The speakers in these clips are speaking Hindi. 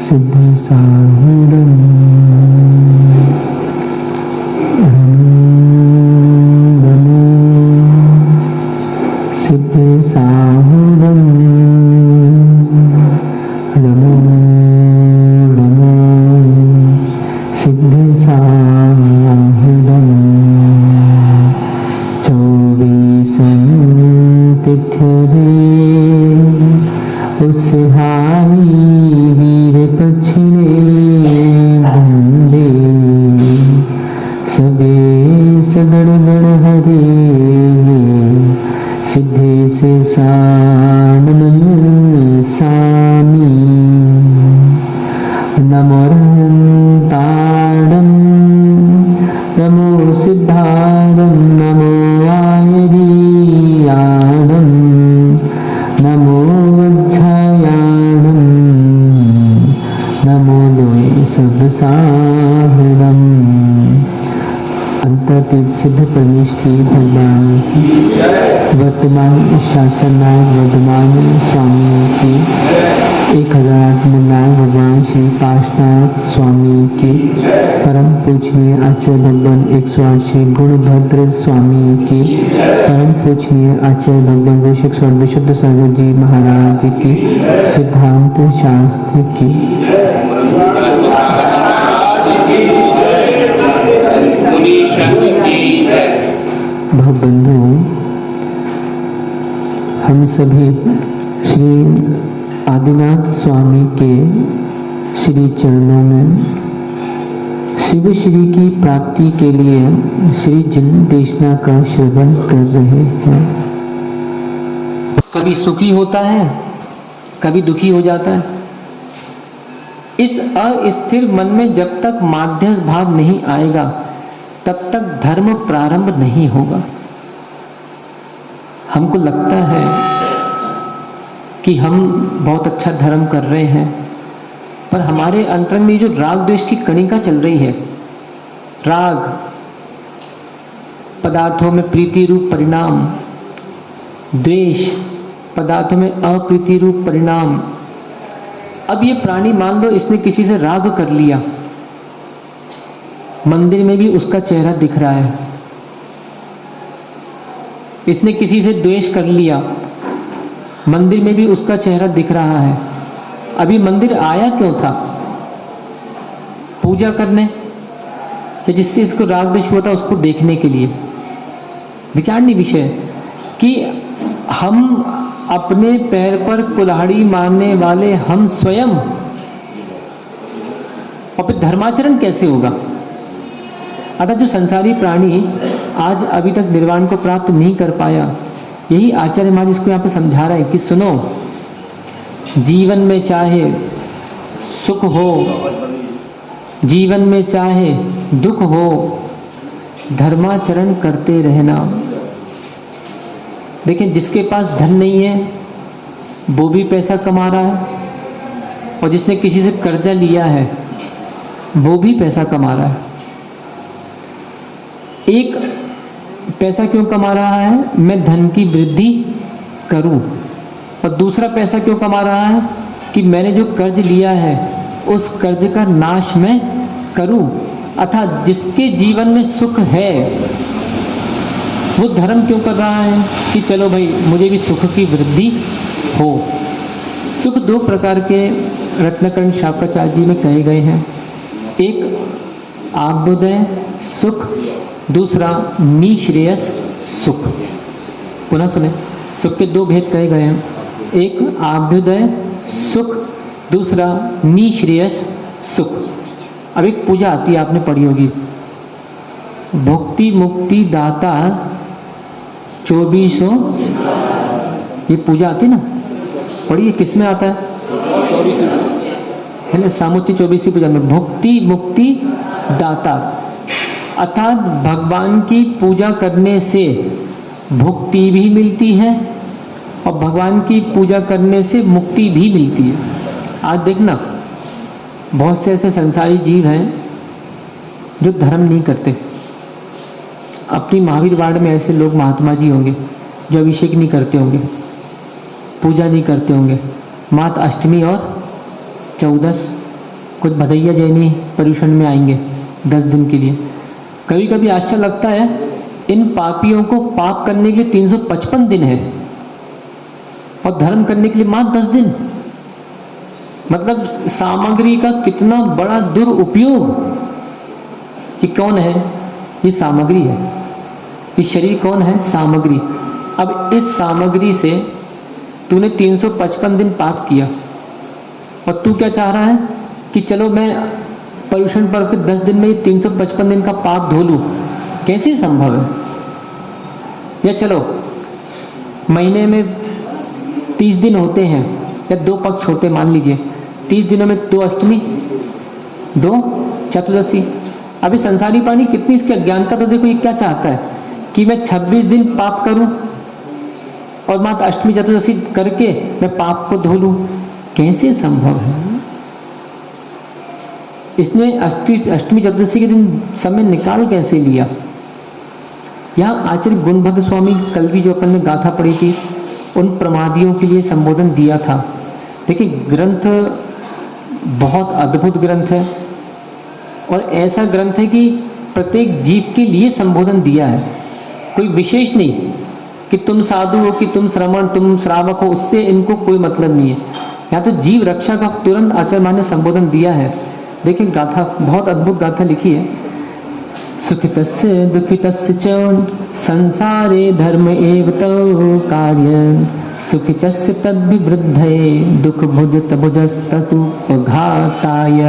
सिद्धिसाहुरं नमो सिद्धिसाहुरं नमो सिद्धिसाहुरं चौबीसं तिथ्यरे उसहाई वीर पछिने बंदे सबे सगड़ गण हरे सिद्धे से सानमन सामी नमो रंताड़ं नमो सिद्धारं नमो आयरीयाणं नमो वज्रयाणं नमो लोय सर्वसाहुरम्। अंतर्तीत सिद्ध परमेष्ठी भगवान की वर्तमान शासननायक वर्धमान स्वामी की 1008 मुन्नायक भगवान श्री पार्श्वनाथ स्वामी की परम पूजनीय आचार्य भगवान 108 श्री गुणभद्र स्वामी की परम पूजनीय आचार्य भगवान ऋषिकेश्वर विशुद्ध सागर जी महाराज की सिद्धांत शास्त्र की बंधु, हम सभी श्री आदिनाथ स्वामी के श्री चरणों में शिव श्री की प्राप्ति के लिए श्री जिन देशना का श्रवण कर रहे हैं। कभी सुखी होता है, कभी दुखी हो जाता है। इस अस्थिर मन में जब तक माध्यस्थ भाव नहीं आएगा तब तक धर्म प्रारंभ नहीं होगा। हमको लगता है कि हम बहुत अच्छा धर्म कर रहे हैं, पर हमारे अंतरंग में जो राग द्वेष की कणिका चल रही है, राग पदार्थों में प्रीति रूप परिणाम, द्वेष पदार्थों में अप्रीति रूप परिणाम। अब ये प्राणी मान लो इसने किसी से राग कर लिया, मंदिर में भी उसका चेहरा दिख रहा है। इसने किसी से द्वेष कर लिया, मंदिर में भी उसका चेहरा दिख रहा है। अभी मंदिर आया क्यों था? पूजा करने, या जिससे इसको राग द्वेष हुआ था उसको देखने के लिए। विचारनीय विषय कि हम अपने पैर पर कुल्हाड़ी मारने वाले हम स्वयं, और फिर धर्माचरण कैसे होगा? अतः जो संसारी प्राणी आज अभी तक निर्वाण को प्राप्त नहीं कर पाया, यही आचार्य महाराज इसको यहाँ पे समझा रहे हैं कि सुनो, जीवन में चाहे सुख हो, जीवन में चाहे दुख हो, धर्माचरण करते रहना। लेकिन जिसके पास धन नहीं है वो भी पैसा कमा रहा है, और जिसने किसी से कर्जा लिया है वो भी पैसा कमा रहा है। एक पैसा क्यों कमा रहा है? मैं धन की वृद्धि करूं, और दूसरा पैसा क्यों कमा रहा है कि मैंने जो कर्ज लिया है उस कर्ज का नाश मैं करूं। अर्थात जिसके जीवन में सुख है वो धर्म क्यों कर रहा है कि चलो भाई मुझे भी सुख की वृद्धि हो। सुख दो प्रकार के रत्नकर्ण शाकाचार्य जी में कहे गए हैं, एक आभ्युदय सुख, दूसरा निश्रेयस सुख। पुनः सुने, सुख के दो भेद कहे गए हैं, एक आभ्युदय सुख, दूसरा निश्रेयस सुख। अब एक पूजा आती है, आपने पढ़ी होगी, भुक्ति मुक्ति दाता 2400, ये पूजा आती ना, पढ़िए, किस में आता है ना? सामुच्ची 24वीं पूजा में भुक्ति मुक्ति दाता, अर्थात भगवान की पूजा करने से भुक्ति भी मिलती है और भगवान की पूजा करने से मुक्ति भी मिलती है। आज देखना बहुत से ऐसे संसारी जीव हैं जो धर्म नहीं करते। अपनी महावीर वार्ड में ऐसे लोग महात्मा जी होंगे जो अभिषेक नहीं करते होंगे, पूजा नहीं करते होंगे, मात्र अष्टमी और 14 कुछ भदैया जैनी पर्यूषण में आएंगे 10 दिन के लिए। कभी कभी आश्चर्य लगता है, इन पापियों को पाप करने के लिए 355 दिन है और धर्म करने के लिए मात्र 10 दिन। मतलब सामग्री का कितना बड़ा दुरुपयोग। कि कौन है? ये सामग्री है। ये शरीर कौन है? सामग्री। अब इस सामग्री से तूने 355 दिन पाप किया और तू क्या चाह रहा है कि चलो मैं पर्यूषण पर्व के 10 दिन में ये 355 दिन का पाप धो लूं। कैसे संभव है? या चलो महीने में 30 दिन होते हैं या 2 पक्ष होते, मान लीजिए 30 दिनों में 2 अष्टमी 2 चतुर्दशी। अभी संसारी प्राणी कितनी इसकी अज्ञानता, तो देखो ये क्या चाहता है कि मैं 26 दिन पाप करूं और मात्र अष्टमी चतुर्दशी करके मैं पाप को धो लूं। कैसे संभव है? इसने अष्टमी चतुर्दशी के दिन समय निकाल कैसे लिया? यहाँ आचार्य गुणभद्र स्वामी कल भी जो अपन ने गाथा पढ़ी थी, उन प्रमादियों के लिए संबोधन दिया था। देखिए ग्रंथ बहुत अद्भुत ग्रंथ है और ऐसा ग्रंथ है कि प्रत्येक जीव के लिए संबोधन दिया है। कोई विशेष नहीं कि तुम साधु हो, कि तुम श्रमण, तुम श्रावक हो, उससे इनको कोई मतलब नहीं है। यहाँ तो जीव रक्षा का तुरंत आचार्य मान ने संबोधन दिया है। देखिए गाथा, बहुत अद्भुत गाथा लिखी है। सुखितस्य दुखितस्य च संसारे धर्म एव तौ कार्यं सुखितस्य तद्विवृद्धये दुख भुजत भुजस्ततुपघाताय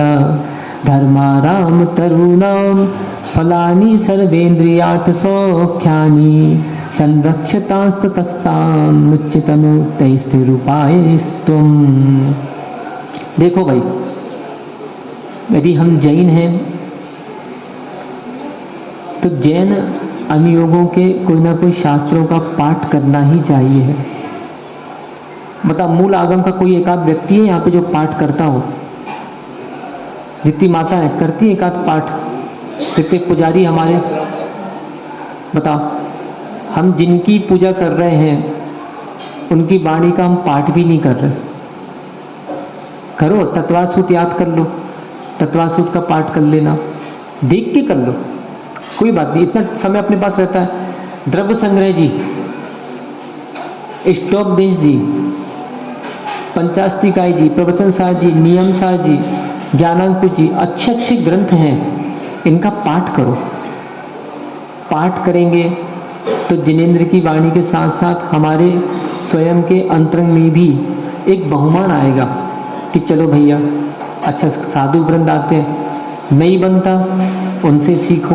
धर्माराम तरूणां फलानि सर्वेन्द्रियार्थ सौख्यानि संरक्षतास्ततस्तां निश्चितनुतैस्थिरूपायस्त्वं। देखो भाई, यदि हम जैन हैं तो जैन अनुयोगों के कोई ना कोई शास्त्रों का पाठ करना ही चाहिए। बता, मूल आगम का कोई एकाध व्यक्ति है यहाँ पे जो पाठ करता हो? जितनी माता है करती है एकाध पाठ, जितने पुजारी हमारे, बताओ। हम जिनकी पूजा कर रहे हैं उनकी वाणी का हम पाठ भी नहीं कर रहे। करो, तत्वासूत याद कर लो, तत्वासूत का पाठ कर लेना, देख के कर लो, कोई बात नहीं, इतना समय अपने पास रहता है। द्रव्य संग्रह जी, स्टोपदेश जी, पंचास्तिकाय जी, प्रवचन सार जी, नियम सार जी, ज्ञानांकुश जी, अच्छे अच्छे ग्रंथ हैं, इनका पाठ करो। पाठ करेंगे तो जिनेंद्र की वाणी के साथ साथ हमारे स्वयं के अंतरंग में भी एक बहुमान आएगा कि चलो भैया, अच्छा साधु वृंद आते हैं, नहीं बनता उनसे सीखो।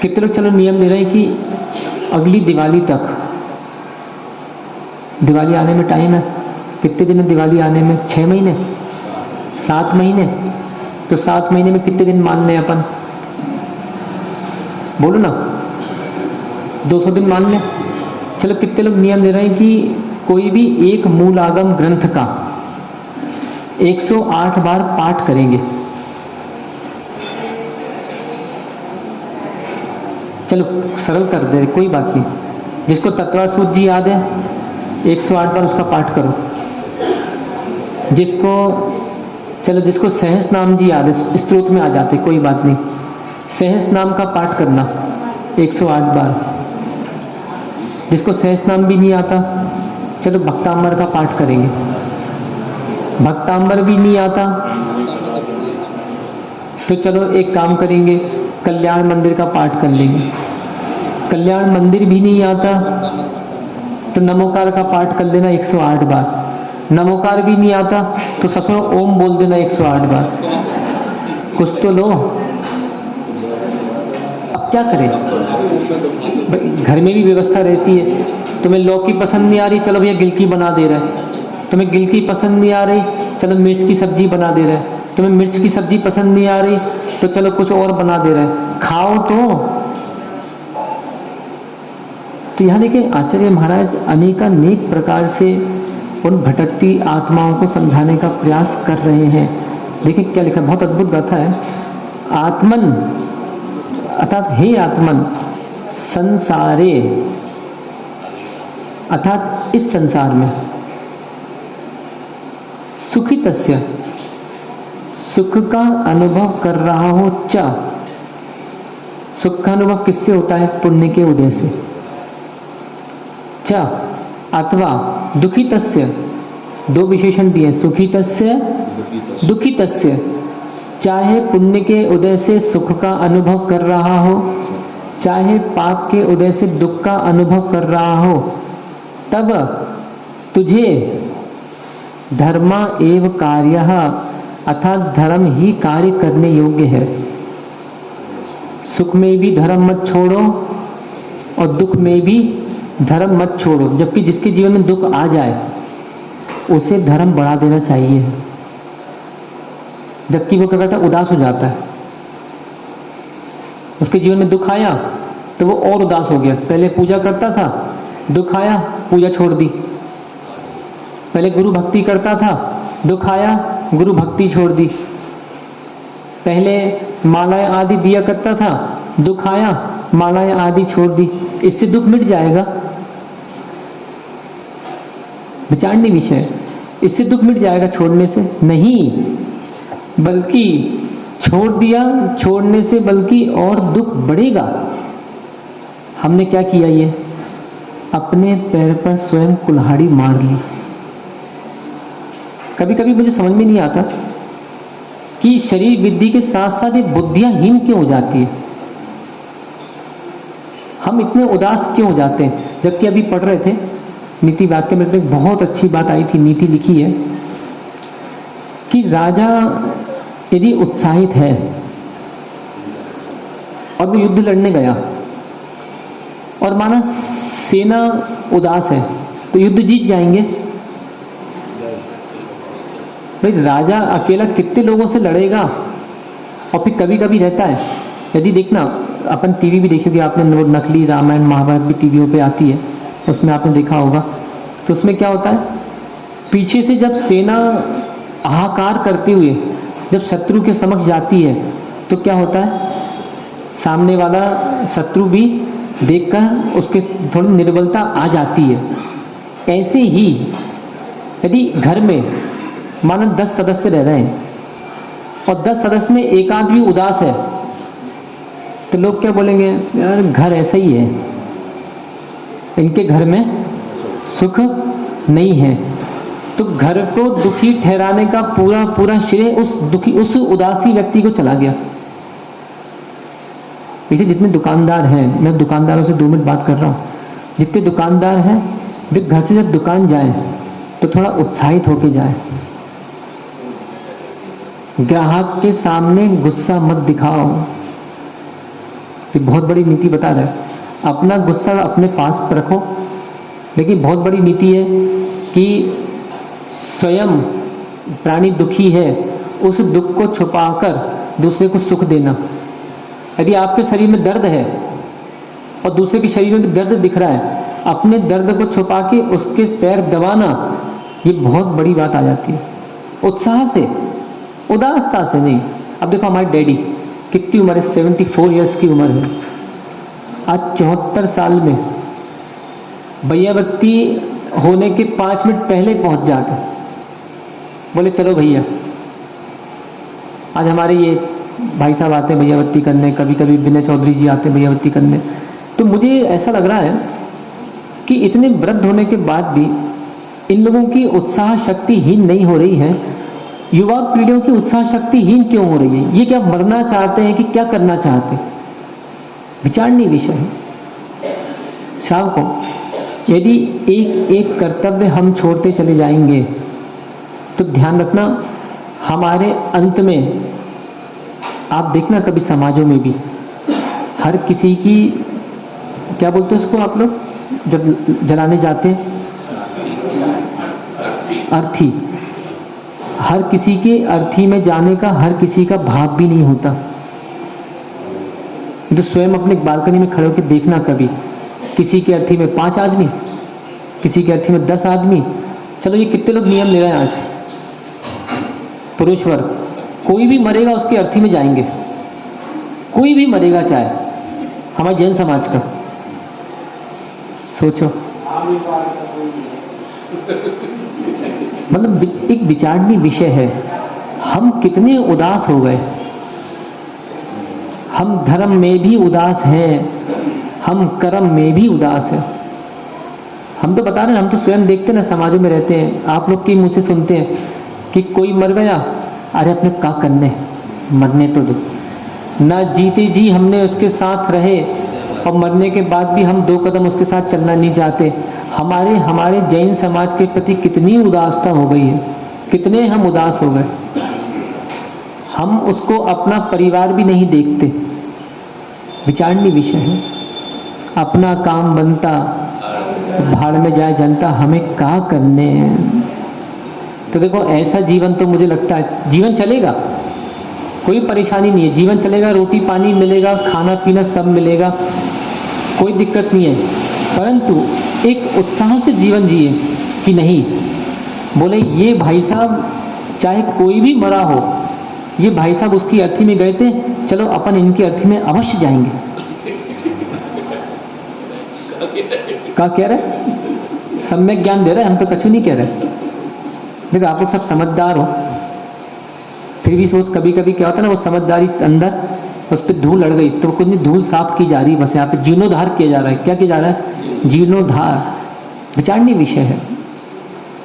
कितने लोग चलो नियम ले रहे हैं कि अगली दिवाली तक, दिवाली आने में टाइम है, कितने दिन है दिवाली आने में? 6 महीने, 7 महीने। तो 7 महीने में कितने दिन मान लें अपन? बोलो ना, 200 दिन मान लें। चलो कितने लोग नियम ले रहे हैं कि कोई भी एक मूल आगम ग्रंथ का 108 बार पाठ करेंगे। चलो सरल कर दे, कोई बात नहीं। जिसको तत्वासूत जी याद है 108 बार उसका पाठ करो। जिसको, चलो जिसको सहस नाम जी याद है, स्तोत्र में आ जाते, कोई बात नहीं, सहस नाम का पाठ करना 108 बार। जिसको सहस नाम भी नहीं आता, चलो भक्तांबर का पाठ करेंगे। भक्तांबर भी नहीं आता तो चलो एक काम करेंगे, कल्याण मंदिर का पाठ कर लेंगे। कल्याण मंदिर भी नहीं आता तो नमोकार का पाठ कर लेना 108 बार। नमोकार भी नहीं आता तो ससुर ओम बोल देना 108 बार। कुछ तो लो। अब क्या करें? घर में भी व्यवस्था रहती है। तुम्हें लौकी पसंद नहीं आ रही, चलो भैया गिलकी बना दे रहा है। तुम्हें गिलकी पसंद नहीं आ रही, चलो मिर्च की सब्जी बना दे रहा है। तुम्हें मिर्च की सब्जी पसंद नहीं आ रही तो चलो कुछ और बना दे रहा है, खाओ तो यहाँ देखिए आचार्य महाराज अनेकानेक प्रकार से उन भटकती आत्माओं को समझाने का प्रयास कर रहे हैं। देखिए क्या लिखा, बहुत अद्भुत गाथा है। आत्मन अर्थात हे आत्मन संसारे, अर्थात इस संसार में सुखितस्य, सुख का अनुभव कर रहा हो। च, सुख का अनुभव किससे होता है? पुण्य के उदय से। च अथवा दुखितस्य, दो विशेषण दिए, सुखितस्य दुखितस्य, चाहे पुण्य के उदय से सुख का अनुभव कर रहा हो, चाहे पाप के उदय से दुख का अनुभव कर रहा हो, तब तुझे धर्मा एव कार्यः, अर्थात धर्म ही कार्य करने योग्य है। सुख में भी धर्म मत छोड़ो और दुख में भी धर्म मत छोड़ो। जबकि जिसके जीवन में दुख आ जाए उसे धर्म बढ़ा देना चाहिए, जबकि वो क्या करता है? उदास हो जाता है। उसके जीवन में दुख आया तो वो और उदास हो गया। पहले पूजा करता था, दुख आया पूजा छोड़ दी। पहले गुरु भक्ति करता था, दुख आया गुरु भक्ति छोड़ दी। पहले मालाएं आदि दिया करता था, दुख आया मालाएं आदि छोड़ दी। इससे दुख मिट जाएगा? विचारणीय विषय। इससे दुख मिट जाएगा छोड़ने से? नहीं, बल्कि छोड़ दिया, छोड़ने से बल्कि और दुख बढ़ेगा। हमने क्या किया? ये अपने पैर पर स्वयं कुल्हाड़ी मार ली। कभी कभी मुझे समझ में नहीं आता कि शरीर वृद्धि के साथ साथ ये बुद्धियां हीन क्यों हो जाती है। हम इतने उदास क्यों हो जाते हैं? जबकि अभी पढ़ रहे थे नीति वाक्य में एक बहुत अच्छी बात आई थी, नीति लिखी है कि राजा यदि उत्साहित है और वो युद्ध लड़ने गया और माना सेना उदास है तो युद्ध जीत जाएंगे? भाई राजा अकेला कितने लोगों से लड़ेगा? और फिर कभी कभी रहता है, यदि देखना अपन टीवी भी देखोगे आपने, नकली रामायण महाभारत भी टीवियों पे आती है, उसमें आपने देखा होगा। तो उसमें क्या होता है? पीछे से जब सेना हाहाकार करते हुए जब शत्रु के समक्ष जाती है तो क्या होता है? सामने वाला शत्रु भी देखकर उसके थोड़ी निर्बलता आ जाती है। ऐसे ही यदि घर में मानो 10 सदस्य रह रहे हैं और 10 सदस्य में एक आदमी उदास है तो लोग क्या बोलेंगे? यार घर ऐसा ही है, इनके घर में सुख नहीं है। तो घर को दुखी ठहराने का पूरा पूरा श्रेय उस उदासी व्यक्ति को चला गया। इसे जितने दुकानदार हैं, मैं दुकानदारों से 2 मिनट बात कर रहा हूँ, जितने दुकानदार हैं वे घर से जब दुकान जाएं तो थोड़ा उत्साहित होके जाएं। ग्राहक के सामने गुस्सा मत दिखाओ। ये बहुत बड़ी नीति बता रहा है। अपना गुस्सा अपने पास रखो, लेकिन बहुत बड़ी नीति है कि स्वयं प्राणी दुखी है, उस दुख को छुपाकर दूसरे को सुख देना। यदि आपके शरीर में दर्द है और दूसरे के शरीर में भी दर्द दिख रहा है, अपने दर्द को छुपा के उसके पैर दबाना, ये बहुत बड़ी बात आ जाती है। उत्साह से, उदासता से नहीं। अब देखो हमारे डैडी कितनी उम्र है? 74 ईयर्स की उम्र है। आज 74 साल में भैयाबत्ती होने के 5 मिनट पहले पहुंच जाते, बोले चलो भैया। आज हमारे ये भाई साहब आते हैं भैयाबत्ती करने, कभी कभी विनय चौधरी जी आते हैं भैयाबत्ती करने। तो मुझे ऐसा लग रहा है कि इतने वृद्ध होने के बाद भी इन लोगों की उत्साह शक्ति हीन नहीं हो रही है। युवा पीढ़ियों की उत्साह शक्ति हीन क्यों हो रही है? ये क्या मरना चाहते हैं कि क्या करना चाहते हैं? विचारणीय विषय है। शाम को यदि एक एक कर्तव्य हम छोड़ते चले जाएंगे तो ध्यान रखना हमारे अंत में, आप देखना कभी समाजों में भी हर किसी की, क्या बोलते हैं उसको आप लोग जब जलाने जाते हैं? अर्थी। हर किसी के अर्थी में जाने का हर किसी का भाव भी नहीं होता। तो स्वयं अपने बालकनी में खड़े होकर देखना, कभी किसी के अर्थी में 5 आदमी, किसी के अर्थी में 10 आदमी। चलो ये कितने लोग नियम ले रहे हैं आज? पुरुष वर्ग, कोई भी मरेगा उसके अर्थी में जाएंगे, कोई भी मरेगा, चाहे हमारे जैन समाज का। सोचो मतलब एक विचारणीय विषय है, हम कितने उदास हो गए। हम धर्म में भी उदास हैं, हम कर्म में भी उदास हैं। हम तो बता रहे हैं, हम तो स्वयं देखते ना, समाजों में रहते हैं, आप लोग के मुंह से सुनते हैं कि कोई मर गया, अरे अपने क्या करने, मरने तो दो ना, जीते जी हमने उसके साथ रहे और मरने के बाद भी हम 2 कदम उसके साथ चलना नहीं चाहते। हमारे जैन समाज के प्रति कितनी उदासता हो गई है, कितने हम उदास हो गए। हम उसको अपना परिवार भी नहीं देखते। विचारणीय विषय है। अपना काम बनता, भाड़ में जाए जनता, हमें क्या करने हैं। तो देखो, ऐसा जीवन तो मुझे लगता है, जीवन चलेगा, कोई परेशानी नहीं है, जीवन चलेगा, रोटी पानी मिलेगा, खाना पीना सब मिलेगा, कोई दिक्कत नहीं है, परंतु एक उत्साह से जीवन जिए कि नहीं, बोले ये भाई साहब चाहे कोई भी मरा हो, ये भाई साहब उसकी अर्थी में गए थे, चलो अपन इनकी अर्थी में अवश्य जाएंगे। क्या कह रहे, सम्यक ज्ञान दे रहे, हम तो कुछ नहीं कह रहे। देखो, आप लोग सब समझदार हो, फिर भी सोच कभी कभी क्या होता है ना, वो समझदारी अंदर उस पर धूल लड़ गई, तो कुछ नहीं, धूल साफ की जा रही, बस यहाँ पे जीर्णोद्धार किया जा रहा है। क्या किया जा रहा है? जीर्णोद्धार। विचारणीय विषय है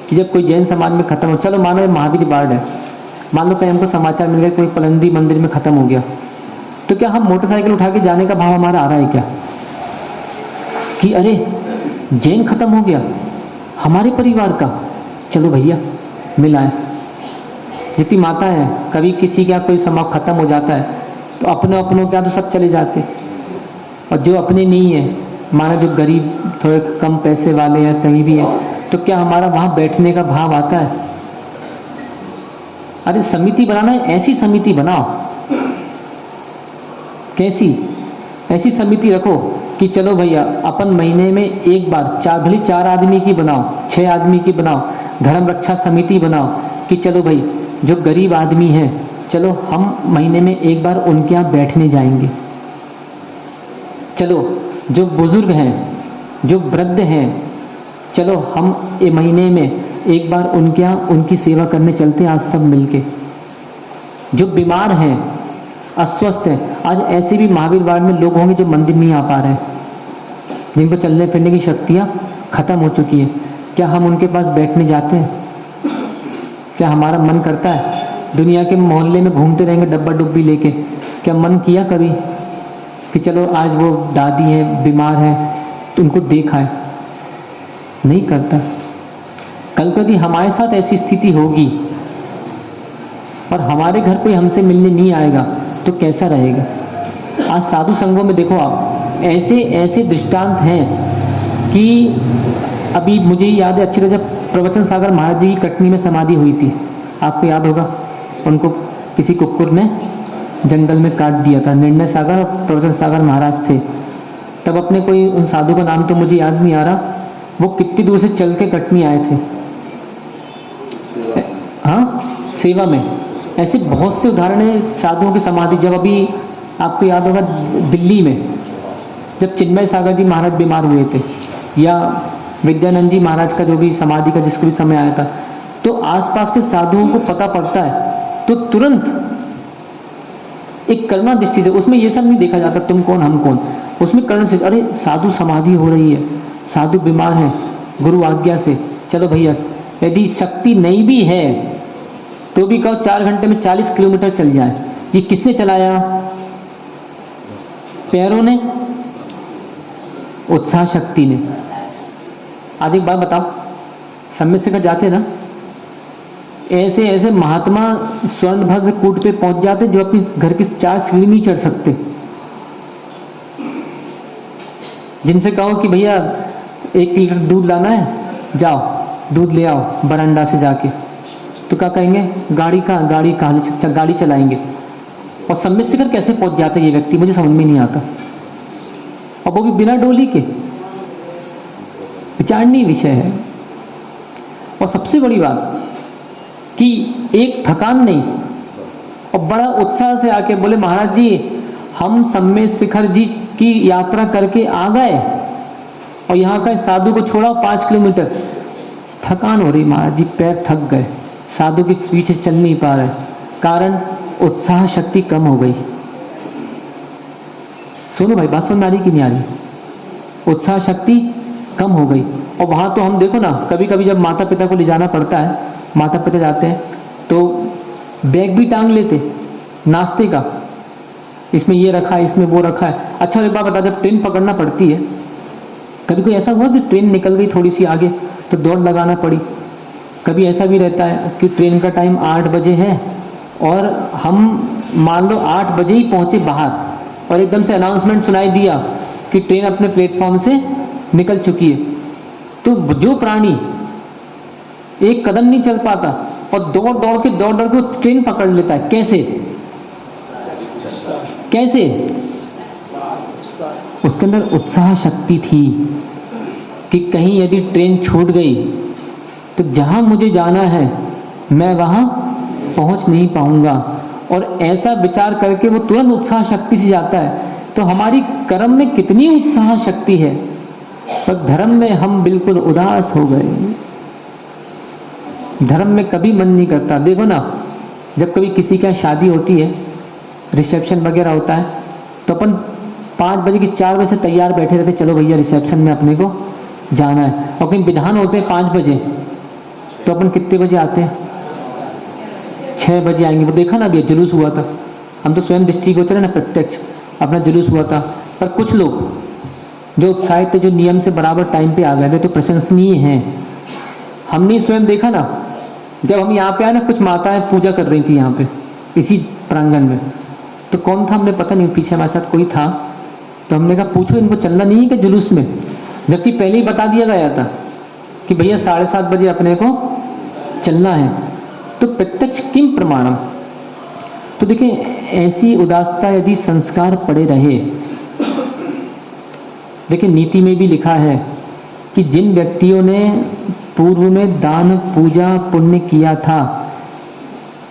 कि जब कोई जैन समाज में खत्म हो, चलो मानो महावीर बाढ़ है, मान लो कहीं हमको समाचार मिल गया कोई पलंदी मंदिर में खत्म हो गया, तो क्या हम मोटरसाइकिल उठा के जाने का भाव हमारा आ रहा है क्या कि अरे जैन खत्म हो गया हमारे परिवार का, चलो भैया मिल आए। जितनी माता है, कभी किसी का कोई समाज खत्म हो जाता है तो अपनों क्या तो सब चले जाते, और जो अपने नहीं है, माना जो गरीब थोड़े कम पैसे वाले हैं कहीं भी है, तो क्या हमारा वहाँ बैठने का भाव आता है? अरे समिति बनाना है, ऐसी समिति बनाओ, कैसी ऐसी समिति रखो कि चलो भैया अपन महीने में एक बार, भले 4 आदमी की बनाओ, 6 आदमी की बनाओ, धर्म रक्षा समिति बनाओ कि चलो भाई जो गरीब आदमी हैं, चलो हम महीने में एक बार उनके यहाँ बैठने जाएंगे। चलो जो बुजुर्ग हैं, जो वृद्ध हैं, चलो हम ये महीने में एक बार उनके यहाँ उनकी सेवा करने चलते हैं, आज सब मिलके। जो बीमार हैं, अस्वस्थ हैं, आज ऐसे भी महावीर वार्ड में लोग होंगे जो मंदिर नहीं आ पा रहे हैं, जिनको चलने फिरने की शक्तियाँ खत्म हो चुकी है, क्या हम उनके पास बैठने जाते हैं? क्या हमारा मन करता है? दुनिया के मोहल्ले में घूमते रहेंगे डब्बा डुब्बी लेके, क्या मन किया कभी कि चलो आज वो दादी है, बीमार है, तो उनको देखा है? नहीं करता। कल कभी हमारे साथ ऐसी स्थिति होगी और हमारे घर कोई हमसे मिलने नहीं आएगा तो कैसा रहेगा? आज साधु संघों में देखो आप, ऐसे ऐसे दृष्टांत हैं कि अभी मुझे याद है अच्छी तरह, जब प्रवचन सागर महाराज जी की कटनी में समाधि हुई थी, आपको याद होगा, उनको किसी कुकुर ने जंगल में काट दिया था। निर्णय सागर और प्रवचन सागर महाराज थे। तब अपने कोई उन साधु का नाम तो मुझे याद नहीं आ रहा, वो कितनी दूर से चल के कटनी आए थे, हाँ, सेवा में। ऐसे बहुत से उदाहरण हैं साधुओं की समाधि। जब अभी आपको याद होगा दिल्ली में जब चिन्मय सागर जी महाराज बीमार हुए थे, या विद्यानंद जी महाराज का जो भी समाधि का जिसको भी समय आया था, तो आसपास के साधुओं को पता पड़ता है तो तुरंत एक करुणा दृष्टि से, उसमें ये सब नहीं देखा जाता तुम कौन हम कौन, उसमें करुणा से, अरे साधु समाधि हो रही है, साधु बीमार है, गुरु आज्ञा से चलो भैया, यदि शक्ति नहीं भी है तो भी कहो 4 घंटे में 40 किलोमीटर चल जाए। ये किसने चलाया? पैरों ने, उत्साह शक्ति ने। आज एक बात बताओ, सम्य शिखर जाते ना, ऐसे ऐसे महात्मा स्वर्णभद्र कूट पे पहुंच जाते जो अपनी घर की 4 सीढ़ी नहीं चढ़ सकते। जिनसे कहो कि भैया 1 लीटर दूध लाना है, जाओ दूध ले आओ बरांडा से जाके, तो क्या कहेंगे? गाड़ी चलाएंगे। और सम्य शिखर कैसे पहुंच जाते ये व्यक्ति, मुझे समझ में नहीं आता, और वो भी बिना डोली के। विचारणीय विषय है। और सबसे बड़ी बात कि एक थकान नहीं, और बड़ा उत्साह से आके बोले महाराज जी हम सम्य शिखर जी की यात्रा करके आ गए, और यहाँ का साधु को छोड़ा 5 किलोमीटर, थकान हो रही महाराज जी, पैर थक गए, साधु के पीछे चल नहीं पा रहे, कारण उत्साह शक्ति कम हो गई। सुनो भाई, बात समझ में आ रही कि नहीं आ रही? उत्साह शक्ति कम हो गई। और वहाँ तो हम देखो ना, कभी कभी जब माता पिता को ले जाना पड़ता है, माता पिता जाते हैं तो बैग भी टांग लेते नाश्ते का, इसमें ये रखा है, इसमें वो रखा है। अच्छा एक बात बता, जब ट्रेन पकड़ना पड़ती है, कभी कोई ऐसा हुआ कि ट्रेन निकल गई थोड़ी सी आगे तो दौड़ लगाना पड़ी? कभी ऐसा भी रहता है कि ट्रेन का टाइम 8 बजे है और हम मान लो 8 बजे ही पहुंचे बाहर, और एकदम से अनाउंसमेंट सुनाई दिया कि ट्रेन अपने प्लेटफॉर्म से निकल चुकी है, तो जो प्राणी एक कदम नहीं चल पाता और दौड़ दौड़ के ट्रेन पकड़ लेता है, कैसे? कैसे? उसके अंदर उत्साह शक्ति थी कि कहीं यदि ट्रेन छूट गई तो जहां मुझे जाना है मैं वहां पहुंच नहीं पाऊंगा, और ऐसा विचार करके वो तुरंत उत्साह शक्ति से जाता है। तो हमारी कर्म में कितनी उत्साह शक्ति है, पर धर्म में हम बिल्कुल उदास हो गए। धर्म में कभी मन नहीं करता। देखो ना, जब कभी किसी का शादी होती है, रिसेप्शन वगैरह होता है, तो अपन 5 बजे की 4 बजे से तैयार बैठे रहते, चलो भैया रिसेप्शन में अपने को जाना है। और कहीं विधान होते हैं 5 बजे, तो अपन कितने बजे आते हैं? 6 बजे आएंगे। वो देखा ना, अभी जुलूस हुआ था, हम तो स्वयं दृष्टिगोचर है ना, प्रत्यक्ष अपना जुलूस हुआ था। पर कुछ लोग जो उत्साहित थे, जो नियम से बराबर टाइम पे आ गए थे, तो प्रशंसनीय हैं। हमने स्वयं देखा ना, जब हम यहाँ पे आए ना, कुछ माताएं पूजा कर रही थी यहाँ पे इसी प्रांगण में, तो कौन था हमने पता नहीं, पीछे हमारे साथ कोई था, तो हमने कहा पूछो इनको चलना नहीं है क्या जुलूस में, जबकि पहले ही बता दिया गया था कि भैया 7:30 बजे अपने को चलना है। तो प्रत्यक्ष किम प्रमाणम। तो देखिए, ऐसी उदासता यदि संस्कार पड़े रहे, देखिए नीति में भी लिखा है कि जिन व्यक्तियों ने पूर्व में दान पूजा पुण्य किया था,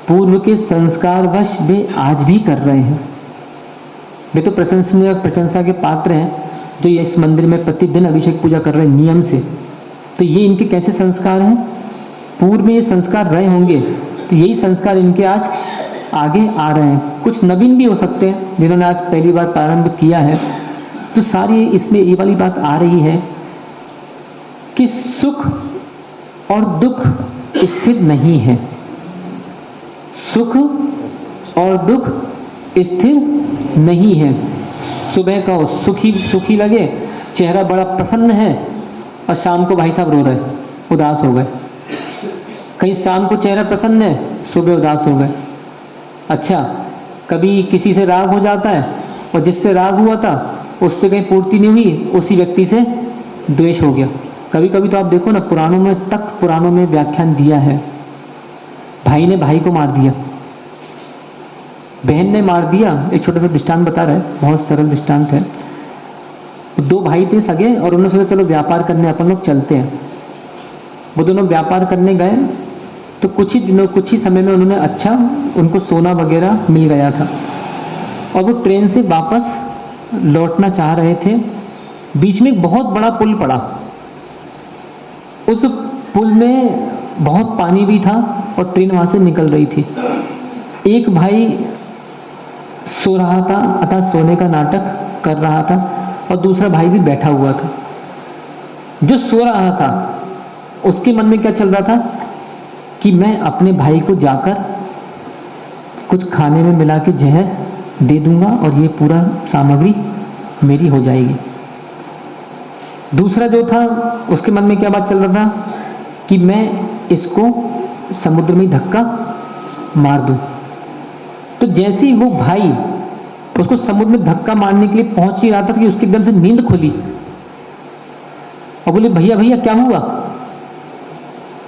पूर्व के संस्कार वश वे आज भी कर रहे हैं। वे तो प्रशंसनीय और प्रशंसा के पात्र हैं, जो ये इस मंदिर में प्रतिदिन अभिषेक पूजा कर रहे हैं नियम से। तो ये इनके कैसे संस्कार हैं? पूर्व में ये संस्कार रहे होंगे, तो यही संस्कार इनके आज आगे आ रहे हैं। कुछ नवीन भी हो सकते हैं जिन्होंने आज पहली बार प्रारंभ किया है। तो सारी इसमें ये वाली बात आ रही है कि सुख और दुख स्थिर नहीं है, सुख और दुख स्थिर नहीं है। सुबह का सुखी सुखी लगे, चेहरा बड़ा प्रसन्न है, और शाम को भाई साहब रो रहे, उदास हो गए। कहीं शाम को चेहरा प्रसन्न है, सुबह उदास हो गए। अच्छा, कभी किसी से राग हो जाता है, और जिससे राग हुआ था उससे कहीं पूर्ति नहीं हुई, उसी व्यक्ति से द्वेष हो गया। कभी कभी तो आप देखो ना, पुराणों में व्याख्यान दिया है, भाई ने भाई को मार दिया, बहन ने मार दिया। एक छोटा सा दृष्टांत बता रहा है, बहुत सरल दृष्टांत है। 2 भाई थे सगे, और उन्होंने सोचा चलो व्यापार करने अपन लोग चलते हैं। वो दोनों व्यापार करने गए, तो कुछ ही समय में उनको सोना वगैरह मिल गया था, और वो ट्रेन से वापस लौटना चाह रहे थे। बीच में एक बहुत बड़ा पुल पड़ा, उस पुल में बहुत पानी भी था और ट्रेन वहां से निकल रही थी। एक भाई सो रहा था, अतः सोने का नाटक कर रहा था, और दूसरा भाई भी बैठा हुआ था। जो सो रहा था उसके मन में क्या चल रहा था कि मैं अपने भाई को जाकर कुछ खाने में मिला के जहर दे दूंगा और ये पूरा सामग्री मेरी हो जाएगी। दूसरा जो था, उसके मन में क्या बात चल रहा था कि मैं इसको समुद्र में धक्का मार दूं। तो जैसे ही वो भाई उसको समुद्र में धक्का मारने के लिए पहुंच ही रहा था कि उसकी एकदम से नींद खुली, और बोले भैया भैया क्या हुआ।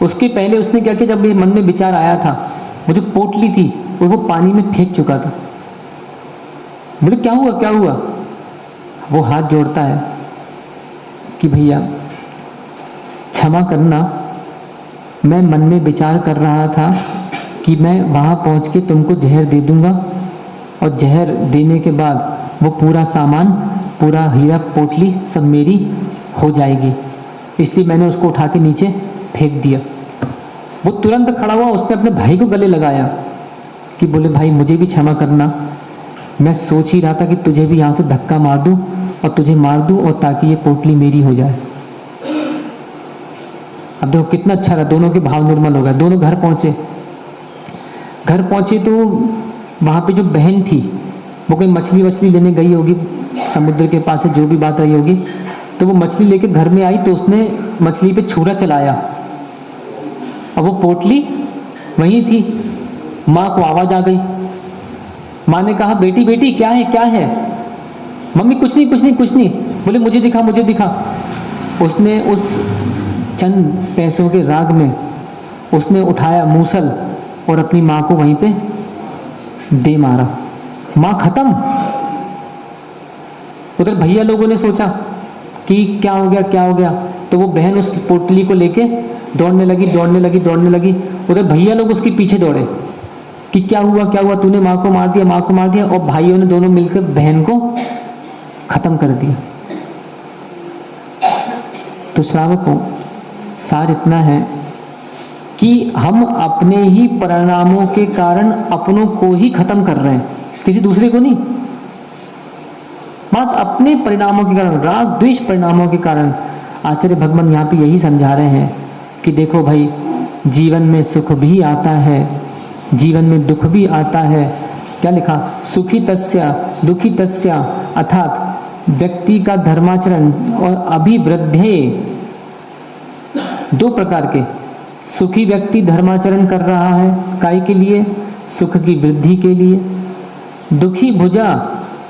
उसके पहले उसने क्या किया, जब मेरे मन में विचार आया था, वो जो पोटली थी वो पानी में फेंक चुका था। बोले क्या हुआ क्या हुआ। वो हाथ जोड़ता है कि भैया क्षमा करना, मैं मन में विचार कर रहा था कि मैं वहां पहुंच के तुमको जहर दे दूंगा, और जहर देने के बाद वो पूरा सामान, पूरा हीरा पोटली सब मेरी हो जाएगी, इसलिए मैंने उसको उठा के नीचे फेंक दिया। वो तुरंत खड़ा हुआ, उसने अपने भाई को गले लगाया कि बोले भाई मुझे भी क्षमा करना, मैं सोच ही रहा था कि तुझे भी यहाँ से धक्का मार दूं और तुझे मार दूं और ताकि ये पोटली मेरी हो जाए। अब देखो कितना अच्छा रहा, दोनों के भाव निर्मल हो गए। दोनों घर पहुंचे। घर पहुंचे तो वहाँ पे जो बहन थी वो कोई मछली वछली लेने गई होगी, समुद्र के पास से जो भी बात रही होगी, तो वो मछली लेके घर में आई तो उसने मछली पे छुरा चलाया और वो पोटली वहीं थी। माँ को आवाज आ गई। माँ ने कहा बेटी बेटी क्या है क्या है? मम्मी कुछ नहीं कुछ नहीं कुछ नहीं। बोले मुझे दिखा मुझे दिखा। उसने उस चंद पैसों के राग में उसने उठाया मूसल और अपनी माँ को वहीं पे दे मारा। माँ खत्म। उधर भैया लोगों ने सोचा कि क्या हो गया क्या हो गया, तो वो बहन उस पोटली को लेके दौड़ने लगी दौड़ने लगी दौड़ने लगी। उधर भैया लोग उसके पीछे दौड़े कि क्या हुआ तूने माँ को मार दिया माँ को मार दिया, और भाइयों ने दोनों मिलकर बहन को खत्म कर दिया। तो श्रावकों, सार इतना है कि हम अपने ही परिणामों के कारण अपनों को ही खत्म कर रहे हैं, किसी दूसरे को नहीं। मात्र अपने परिणामों के कारण, राग द्वेष परिणामों के कारण। आचार्य भगवान यहाँ पे यही समझा रहे हैं कि देखो भाई, जीवन में सुख भी आता है, जीवन में दुख भी आता है। क्या लिखा? सुखी तस्या दुखी तस्या, अर्थात व्यक्ति का धर्माचरण और अभिवृद्धे, दो प्रकार के। सुखी व्यक्ति धर्माचरण कर रहा है काय के लिए? सुख की वृद्धि के लिए। दुखी भुजा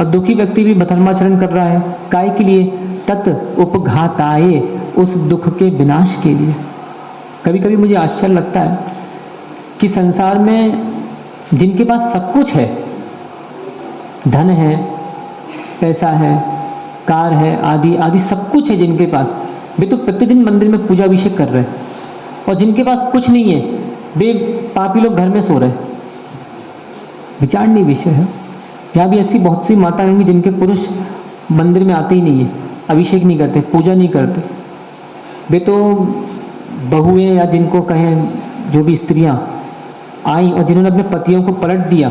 और दुखी व्यक्ति भी धर्माचरण कर रहा है काय के लिए? तत् उपघाताये, उस दुख के विनाश के लिए। कभी कभी मुझे आश्चर्य लगता है कि संसार में जिनके पास सब कुछ है, धन है, पैसा है, कार है, आदि आदि सब कुछ है जिनके पास, वे तो प्रतिदिन मंदिर में पूजा अभिषेक कर रहे हैं। और जिनके पास कुछ नहीं है, वे पापी लोग घर में सो रहे। विचारणीय विषय है। यहाँ भी ऐसी बहुत सी माताएं होंगी जिनके पुरुष मंदिर में आते ही नहीं है, अभिषेक नहीं करते, पूजा नहीं करते। वे तो बहुएं या जिनको कहें जो भी स्त्रियां आई और जिन्होंने अपने पतियों को पलट दिया,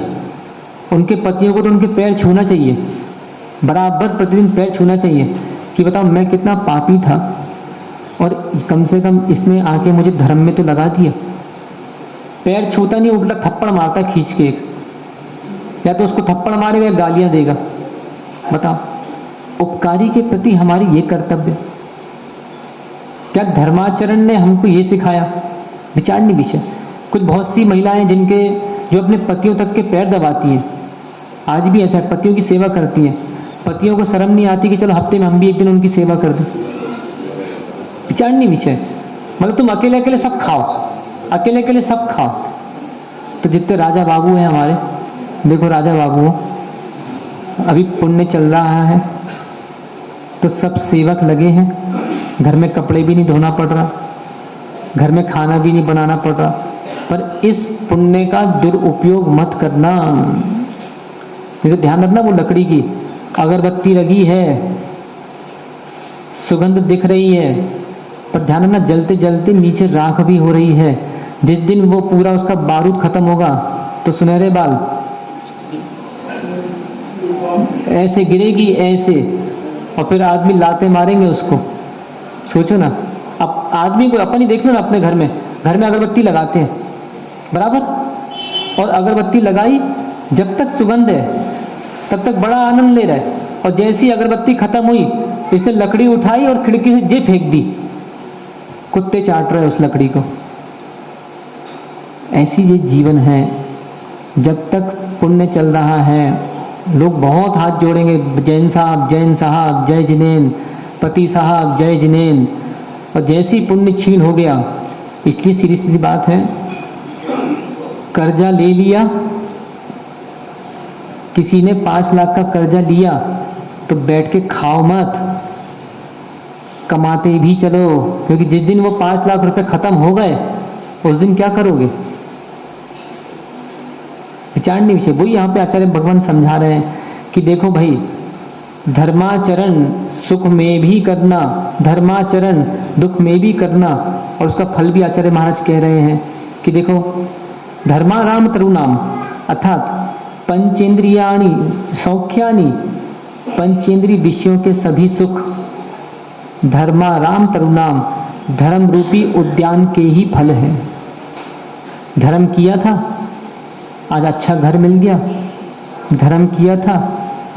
उनके पतियों को तो उनके पैर छूना चाहिए, बराबर प्रतिदिन पैर छूना चाहिए कि बताओ मैं कितना पापी था और कम से कम इसने आके मुझे धर्म में तो लगा दिया। पैर छूता नहीं, उल्टा थप्पड़ मारता खींच के एक, या तो उसको थप्पड़ मारेगा या गालियां देगा। बताओ, उपकारी के प्रति हमारी ये कर्तव्य। क्या धर्माचरण ने हमको ये सिखाया? विचारणीय विषय। कुछ बहुत सी महिलाएं जिनके जो अपने पतियों तक के पैर दबाती हैं, आज भी ऐसा है, पतियों की सेवा करती हैं। पतियों को शर्म नहीं आती कि चलो हफ्ते में हम भी एक दिन उनकी सेवा कर दें। विचारणीय विषय। मतलब तुम अकेले अकेले सब खाओ, अकेले अकेले सब खाओ। तो जितने राजा बाबू हैं हमारे, देखो राजा बाबू अभी पुण्य चल रहा है तो सब सेवक लगे हैं, घर में कपड़े भी नहीं धोना पड़ रहा, घर में खाना भी नहीं बनाना पड़ रहा। पर इस पुण्य का दुरुपयोग मत करना। ये तो ध्यान रखना, वो लकड़ी की अगरबत्ती लगी है, सुगंध दिख रही है, पर ध्यान रखना जलते जलते नीचे राख भी हो रही है। जिस दिन वो पूरा उसका बारूद खत्म होगा तो सुनहरे बाल ऐसे गिरेगी ऐसे, और फिर आदमी लाते मारेंगे उसको। सोचो ना, अब आदमी को अपन ही देख लो ना, अपने घर में अगरबत्ती लगाते हैं बराबर, और अगरबत्ती लगाई, जब तक सुगंध है तब तक बड़ा आनंद ले रहा है, और जैसी अगरबत्ती खत्म हुई इसने लकड़ी उठाई और खिड़की से जे फेंक दी, कुत्ते चाट रहे उस लकड़ी को। ऐसी ये जीवन है। जब तक पुण्य चल रहा है, लोग बहुत हाथ जोड़ेंगे, जैन साहब जय जिनेन, पति साहब जय जिनेन, और जैसी पुण्य छीन हो गया। इसलिए सीधी सीधी बात है, कर्जा ले लिया, किसी ने 5 लाख का कर्जा लिया तो बैठ के खाओ मत, कमाते भी चलो, क्योंकि जिस दिन वो 5 लाख रुपए खत्म हो गए उस दिन क्या करोगे? विचारणीय विषय। वही यहाँ पे आचार्य भगवान समझा रहे हैं कि देखो भाई, धर्माचरण सुख में भी करना, धर्माचरण दुख में भी करना, और उसका फल भी आचार्य महाराज कह रहे हैं कि देखो, धर्माराम तरुणाम अर्थात पंचेंद्रियाणि सौख्यानि, पंचेंद्रिय विषयों के सभी सुख धर्माराम तरुणाम, धर्म रूपी उद्यान के ही फल हैं। धर्म किया था, आज अच्छा घर मिल गया। धर्म किया था,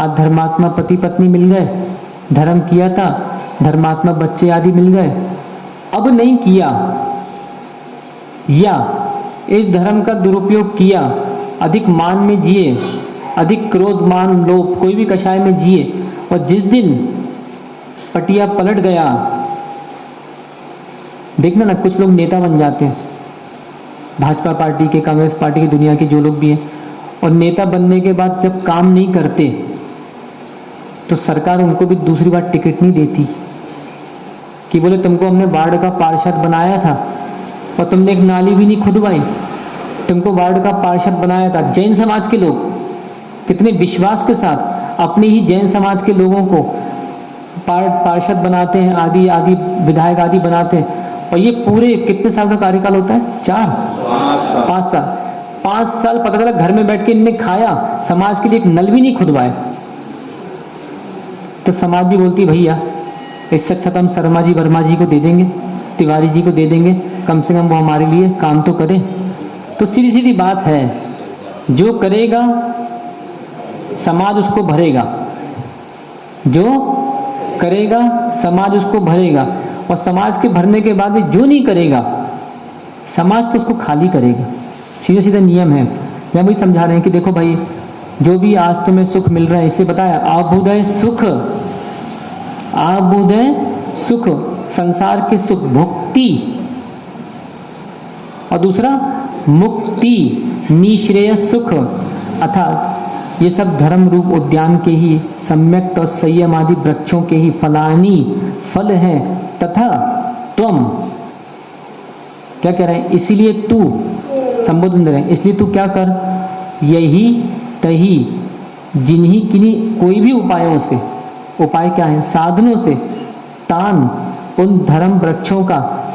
आज धर्मात्मा पति पत्नी मिल गए। धर्म किया था, धर्मात्मा बच्चे आदि मिल गए। अब नहीं किया या इस धर्म का दुरुपयोग किया, अधिक मान में जिए, अधिक क्रोध मान लोभ कोई भी कषाय में जिए, और जिस दिन पटिया पलट गया, देखना ना कुछ लोग नेता बन जाते हैं, भाजपा पार्टी के, कांग्रेस पार्टी की, दुनिया के जो लोग भी हैं, और नेता बनने के बाद जब काम नहीं करते तो सरकार उनको भी दूसरी बार टिकट नहीं देती कि बोले तुमको हमने वार्ड का पार्षद बनाया था और तुमने एक नाली भी नहीं खुदवाई, तुमको वार्ड का पार्षद बनाया था। जैन समाज के लोग कितने विश्वास के साथ अपने ही जैन समाज के लोगों को पार्षद बनाते हैं, आदि आदि विधायक आदि बनाते हैं, और ये पूरे कितने साल का कार्यकाल होता है? 5 साल। 5 साल पता चला घर में बैठ के इनने खाया, समाज के लिए एक नल भी नहीं खुदवाए। तो समाज भी बोलती है भैया इससे अच्छा तो हम शर्मा जी वर्मा जी को दे देंगे, तिवारी जी को दे देंगे, कम से कम वो हमारे लिए काम तो करें। तो सीधी सीधी बात है, जो करेगा समाज उसको भरेगा, जो करेगा समाज उसको भरेगा, और समाज के भरने के बाद भी जो नहीं करेगा समाज तो उसको खाली करेगा। सीधा सीधा नियम है। या वही समझा रहे हैं कि देखो भाई, जो भी आज तुम्हें सुख मिल रहा है, इसलिए बताया आभुदय सुख, आभुदय सुख संसार के सुख, भुक्ति, और दूसरा मुक्ति, निश्रेय सुख, अर्थात ये सब धर्म रूप उद्यान के ही सम्यक और संयम आदि वृक्षों के ही फलानी फल हैं। तथा त्वम, क्या कह रहे हैं? इसलिए तू, संबोधन दे रहे हैं, इसलिए तू क्या कर, यही तही जिन्हीं किन्हीं कोई भी उपायों से, उपाय क्या है? साधनों से, तान उन धर्म वृक्षों का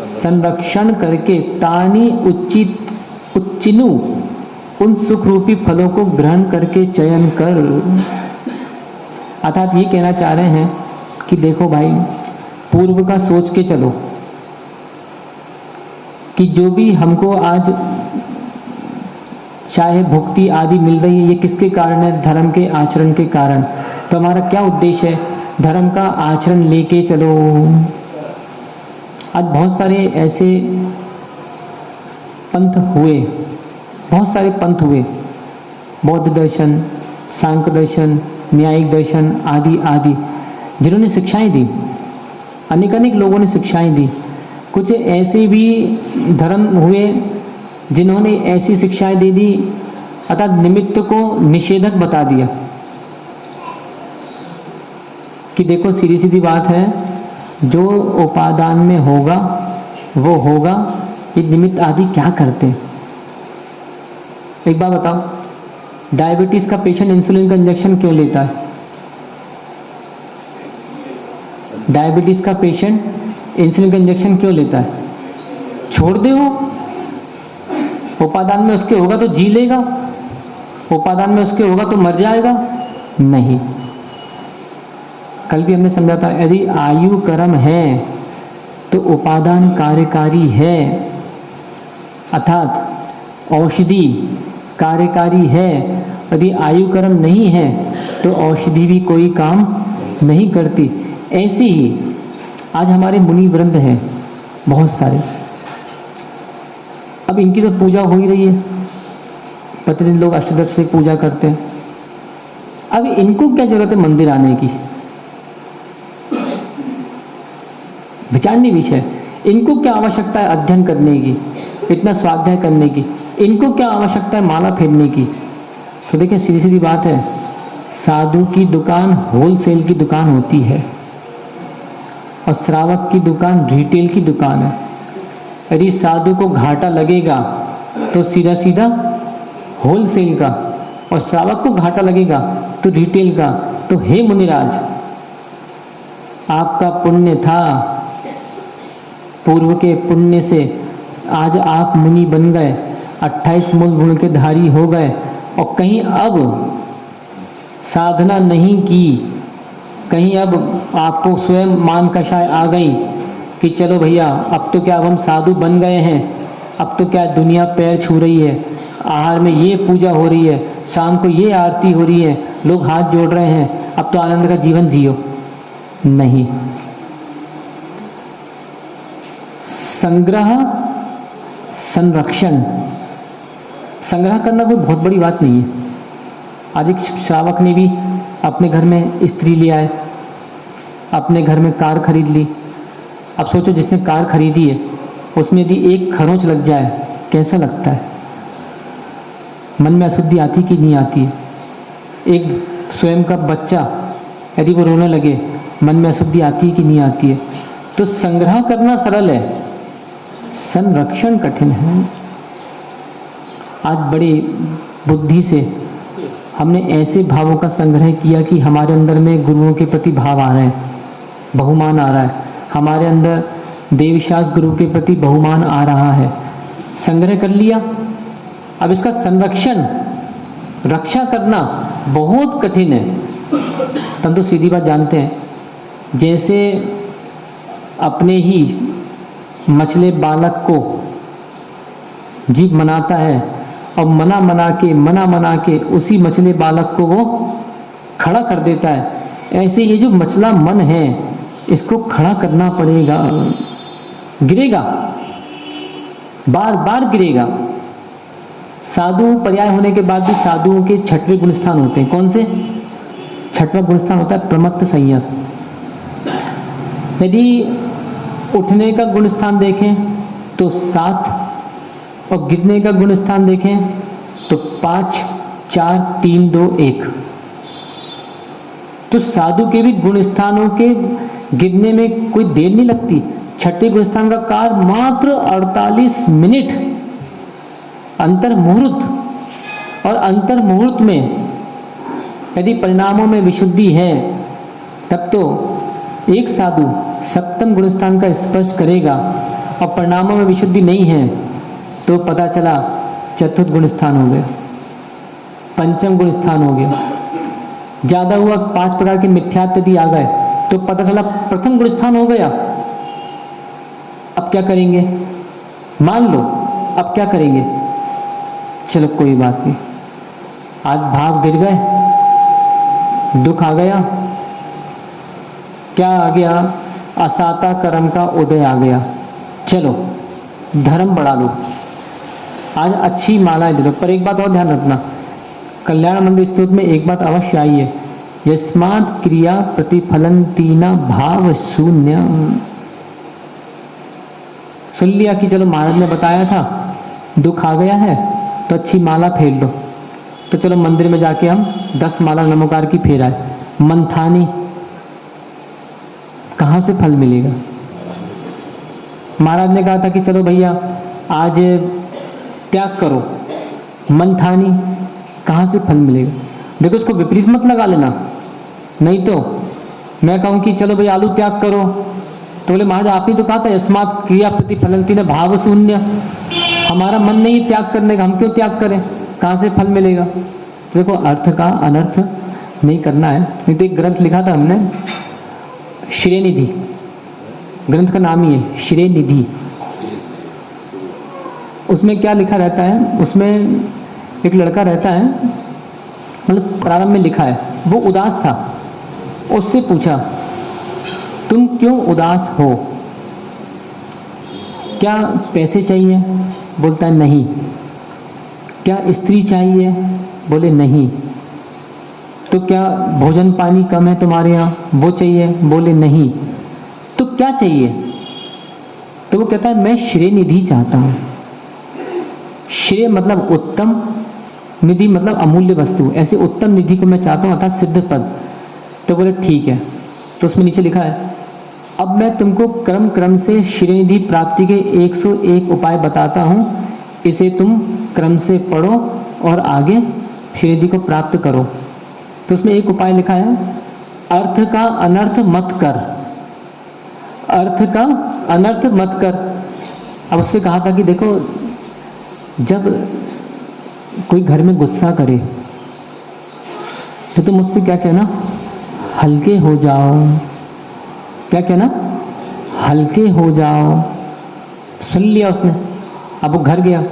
संरक्षण करके, तानी उचित उच्चिनु उन सुख रूपी फलों को ग्रहण करके चयन कर। अर्थात ये कहना चाह रहे हैं कि देखो भाई, पूर्व का सोच के चलो कि जो भी हमको आज चाहे भुक्ति आदि मिल रही है, ये किसके कारण है? धर्म के आचरण के कारण। तो हमारा क्या उद्देश्य है? धर्म का आचरण लेके चलो। आज बहुत सारे ऐसे पंथ हुए, बहुत सारे पंथ हुए, बौद्ध दर्शन, सांख्य दर्शन, न्यायिक दर्शन आदि आदि, जिन्होंने शिक्षाएं दी, अनेक लोगों ने शिक्षाएं दी। कुछ ऐसे भी धर्म हुए जिन्होंने ऐसी शिक्षाएं दे दी, अर्थात निमित्त को निषेधक बता दिया कि देखो सीधी सीधी बात है, जो उपादान में होगा वो होगा, ये निमित्त आदि क्या करते हैं? एक बात बताओ, डायबिटीज का पेशेंट इंसुलिन का इंजेक्शन क्यों लेता है? डायबिटीज का पेशेंट इंसुलिन का इंजेक्शन क्यों लेता है? छोड़ दे, वो उपादान में उसके होगा तो जी लेगा, उपादान में उसके होगा तो मर जाएगा? नहीं। कल भी हमने समझा था, यदि आयु कर्म है तो उपादान कार्यकारी है, अर्थात औषधि कार्यकारी है। यदि आयु कर्म नहीं है तो औषधि भी कोई काम नहीं करती। ऐसे ही आज हमारे मुनि वृंद हैं बहुत सारे, अब इनकी तो पूजा हो ही रही है, प्रतिदिन लोग अष्टदश से पूजा करते हैं। अब इनको क्या जरूरत है मंदिर आने की? विचारनीय विषय। इनको क्या आवश्यकता है अध्ययन करने की, इतना स्वाध्याय करने की? इनको क्या आवश्यकता है माला फेरने की? तो देखिए सीधी सीधी बात है, साधु की दुकान होलसेल की दुकान होती है और श्रावक की दुकान रिटेल की दुकान है। यदि साधु को घाटा लगेगा तो सीधा सीधा होलसेल का, और श्रावक को घाटा लगेगा तो रिटेल का। तो हे मुनिराज, आपका पुण्य था पूर्व के पुण्य से आज आप मुनि बन गए, 28 मूल गुण के धारी हो गए, और कहीं अब साधना नहीं की, कहीं अब आपको स्वयं मान कषाय आ गई कि चलो भैया अब तो क्या, अब हम साधु बन गए हैं, अब तो क्या दुनिया पैर छू रही है, आहार में ये पूजा हो रही है, शाम को ये आरती हो रही है, लोग हाथ जोड़ रहे हैं, अब तो आनंद का जीवन जियो। नहीं, संग्रह संरक्षण, संग्रह करना कोई बहुत बड़ी बात नहीं है। आज एक श्रावक ने भी अपने घर में स्त्री लिया है, अपने घर में कार खरीद ली। अब सोचो जिसने कार खरीदी है उसमें यदि एक खरोंच लग जाए कैसा लगता है? मन में अशुद्धि आती कि नहीं आती है? एक स्वयं का बच्चा यदि वो रोने लगे मन में अशुद्धि आती कि नहीं आती है? तो संग्रह करना सरल है, संरक्षण कठिन है। आज बड़ी बुद्धि से हमने ऐसे भावों का संग्रह किया कि हमारे अंदर में गुरुओं के प्रति भाव आ रहे हैं, बहुमान आ रहा है, हमारे अंदर देवशास गुरु के प्रति बहुमान आ रहा है, संग्रह कर लिया। अब इसका संरक्षण, रक्षा करना बहुत कठिन है। हम तो सीधी बात जानते हैं, जैसे अपने ही मछले बालक को जीव मनाता है और मना मना के उसी मछले बालक को वो खड़ा कर देता है, ऐसे ये जो मछला मन है इसको खड़ा करना पड़ेगा। गिरेगा, बार बार गिरेगा। साधु पर्याय होने के बाद भी साधुओं के 6वें गुणस्थान होते हैं। कौन से? 6वां गुणस्थान होता है प्रमत्त संयत। यदि उठने का गुणस्थान देखें तो 7, और गिरने का गुणस्थान देखें तो 5, 4, 3, 2, 1। तो साधु के भी गुणस्थानों के गिरने में कोई देर नहीं लगती। 6वें गुणस्थान का कार्य मात्र 48 मिनट अंतर मुहूर्त, और अंतर मुहूर्त में यदि परिणामों में विशुद्धि है तब तो एक साधु 7वें गुणस्थान का स्पर्श करेगा, और परिणामों में विशुद्धि नहीं है तो पता चला 4th गुणस्थान हो गया, 5म गुणस्थान हो गया। ज़्यादा हुआ 5 प्रकार के मिथ्यात्व यदि आ गए तो पता चला 1म गुणस्थान हो गया। अब क्या करेंगे? मान लो अब क्या करेंगे? चलो कोई बात नहीं, आज भाव गिर गए, दुख आ गया, क्या आ गया? असाता कर्म का उदय आ गया। चलो धर्म बढ़ा लो, आज अच्छी मालाएं दे दो। पर एक बात और ध्यान रखना, कल्याण मंदिर स्तोत्र में एक बात अवश्य आई है, यस्मात् क्रिया प्रतिफलंतीना भाव शून्य। सुन लिया कि चलो महाराज ने बताया था दुख आ गया है तो अच्छी माला फेर लो, तो चलो मंदिर में जाके हम 10 माला नमोकार की फेर आए। मंथानी, कहाँ से फल मिलेगा? महाराज ने कहा था कि चलो भैया आज त्याग करो, मंथानी, कहाँ से फल मिलेगा? देखो इसको विपरीत मत लगा लेना, नहीं तो मैं कहूँ कि चलो भाई आलू त्याग करो तो बोले महाराज आप ही तो कहा था यस्मात् क्रिया प्रतिफलंती न भाव शून्य, हमारा मन नहीं त्याग करने का, हम क्यों त्याग करें, कहाँ से फल मिलेगा? तो देखो अर्थ का अनर्थ नहीं करना है। नहीं तो एक ग्रंथ लिखा था हमने, श्रेय निधि, ग्रंथ का नाम ही है श्रेय निधि। उसमें क्या लिखा रहता है? उसमें एक लड़का रहता है, मतलब प्रारंभ में लिखा है, वो उदास था, उससे पूछा तुम क्यों उदास हो, क्या पैसे चाहिए? बोलता है नहीं। क्या स्त्री चाहिए? बोले नहीं। तो क्या भोजन पानी कम है तुम्हारे यहाँ, वो चाहिए? बोले नहीं। तो क्या चाहिए? तो वो कहता है मैं श्रेय निधि चाहता हूँ। श्रेय मतलब उत्तम, निधि मतलब अमूल्य वस्तु, ऐसे उत्तम निधि को मैं चाहता हूँ, अर्थात सिद्ध पद। तो बोले ठीक है। तो उसमें नीचे लिखा है अब मैं तुमको क्रम से श्रेय निधि प्राप्ति के 101 उपाय बताता हूँ, इसे तुम क्रम से पढ़ो और आगे श्रेय निधि को प्राप्त करो। तो उसमें एक उपाय लिखा है, अर्थ का अनर्थ मत कर, अर्थ का अनर्थ मत कर। अब उससे कहा था कि देखो, जब कोई घर में गुस्सा करे तो तुम मुझसे क्या कहना, हल्के हो जाओ। क्या कहना, हल्के हो जाओ। सुन लिया उसने। अब वो घर गया।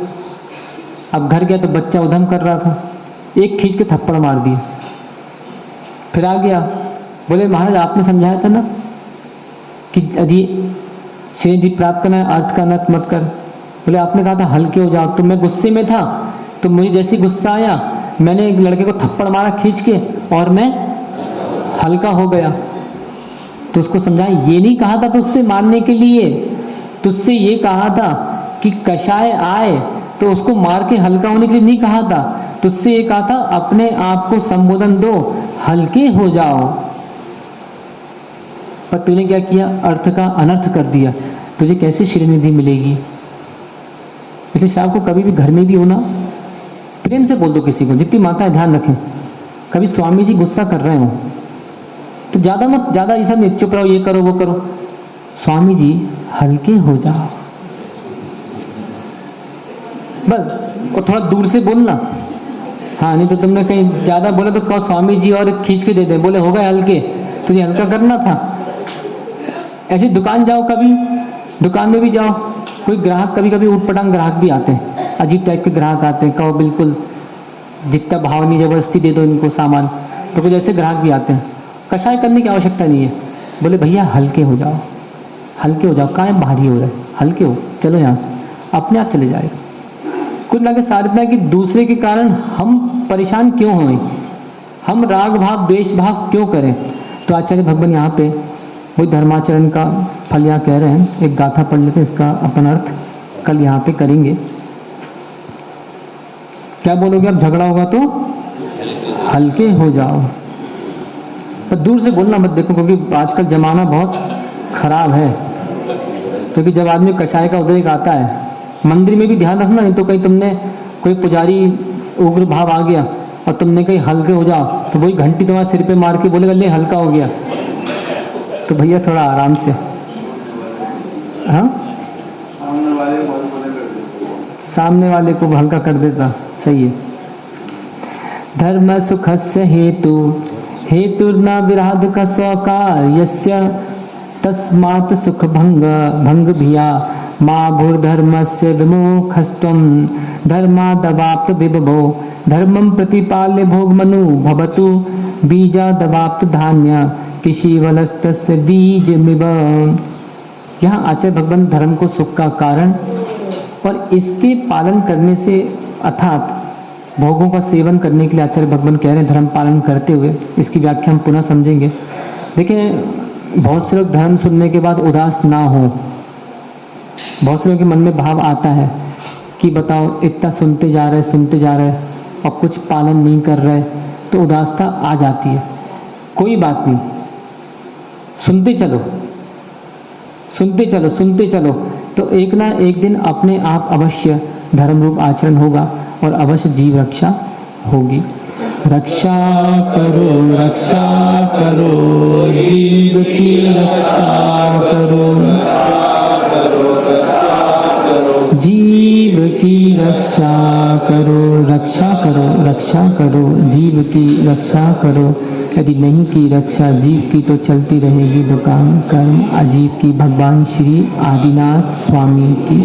अब घर गया तो बच्चा उधम कर रहा था, एक खींच के थप्पड़ मार दिया। फिर आ गया, बोले महाराज आपने समझाया था ना कि यदि श्रेय प्राप्त करना है अर्थ का अनर्थ मत कर। बोले आपने कहा था हल्के हो जाओ। तो मैं गुस्से में था, तो मुझे जैसे गुस्सा आया मैंने एक लड़के को थप्पड़ मारा खींच के और मैं हल्का हो गया। तो उसको समझाया, ये नहीं कहा था तुझसे मारने के लिए, तुझसे ये कहा था कि कषाय आए तो उसको मार के हल्का होने के लिए नहीं कहा था। तुझसे ये कहा था अपने आप को संबोधन दो, हल्के हो जाओ। पर तूने क्या किया, अर्थ का अनर्थ कर दिया। तुझे कैसे श्रीनिधि मिलेगी। इसलिए शाम को कभी भी घर में भी हो ना, प्रेम से बोल दो किसी को। जितनी माताएं ध्यान रखें, कभी स्वामी जी गुस्सा कर रहे हो तो ज़्यादा ये सब नहीं, चुप रहो, ये करो वो करो। स्वामी जी हल्के हो जाओ, बस। और थोड़ा दूर से बोलना। हाँ, नहीं तो तुमने कहीं ज़्यादा बोला तो कहो स्वामी जी और खींच के दे दे, बोले हो गए हल्के, तुझे हल्का करना था। ऐसी दुकान जाओ, कभी दुकान में भी जाओ, कोई ग्राहक, कभी कभी ऊटपटांग ग्राहक भी आते हैं, अजीब टाइप के ग्राहक आते हैं। कहो बिल्कुल जितना भाव नहीं, जबरदस्ती दे दो इनको सामान। तो कुछ ऐसे ग्राहक भी आते हैं, कषाय करने की आवश्यकता नहीं है। बोले भैया हल्के हो जाओ, हल्के हो जाओ, काहे भारी हो रहे, हल्के हो, चलो यहाँ से, अपने आप चले जाएगा। कुल मिला के सार इतना है कि दूसरे के कारण हम परेशान क्यों हों, हम राग भाव द्वेष भाव क्यों करें। तो आचार्य भगवान यहाँ पे वही धर्माचरण का फल यहाँ कह रहे हैं। एक गाथा पढ़ लेते हैं, इसका अपन अर्थ कल यहाँ पे करेंगे। क्या बोलोगे, अब झगड़ा होगा तो हल्के हो जाओ, पर दूर से बोलना मत। देखो क्योंकि आजकल जमाना बहुत खराब है, क्योंकि जब आदमी कषाय का उद्रेक आता है, मंदिर में भी ध्यान रखना, नहीं तो कहीं तुमने कोई पुजारी उग्र भाव आ गया और तुमने कहीं हल्के हो जाओ तो वही घंटी तुम्हारे सिर पे मार के बोलेगा ले हल्का हो गया। तो भैया थोड़ा आराम से, हाँ, सामने वाले को हल्का कर देता, सही है। धर्म सुखस्य हेतु हेतुर्न विराध का स्वकार यस्य तस्मात् सुख भंग भिया माँ भूर्धर्मस्य विमुखस्त्वं धर्मादवाप्त विभवो धर्मं प्रतिपाल्य भोगमनु भवतु बीजादवाप्त धान्य किशीवलस्तस्य बीजमिव। यहाँ आचार्य भगवान धर्म को सुख का कारण और इसके पालन करने से अर्थात भोगों का सेवन करने के लिए आचार्य भगवान कह रहे हैं धर्म पालन करते हुए। इसकी व्याख्या हम पुनः समझेंगे। देखिए, बहुत से लोग धर्म सुनने के बाद उदास ना हो। बहुत से लोगों के मन में भाव आता है कि बताओ इतना सुनते जा रहे और कुछ पालन नहीं कर रहे, तो उदासता आ जाती है। कोई बात नहीं, सुनते चलो, तो एक ना एक दिन अपने आप अवश्य धर्म रूप आचरण होगा और अवश्य जीव रक्षा होगी। रक्षा करो जीव की रक्षा करो, जीव की रक्षा करो जीव की रक्षा करो। यदि नहीं की रक्षा जीव की तो चलती रहेगी दुकान कर्म अजीब की। भगवान श्री आदिनाथ स्वामी की।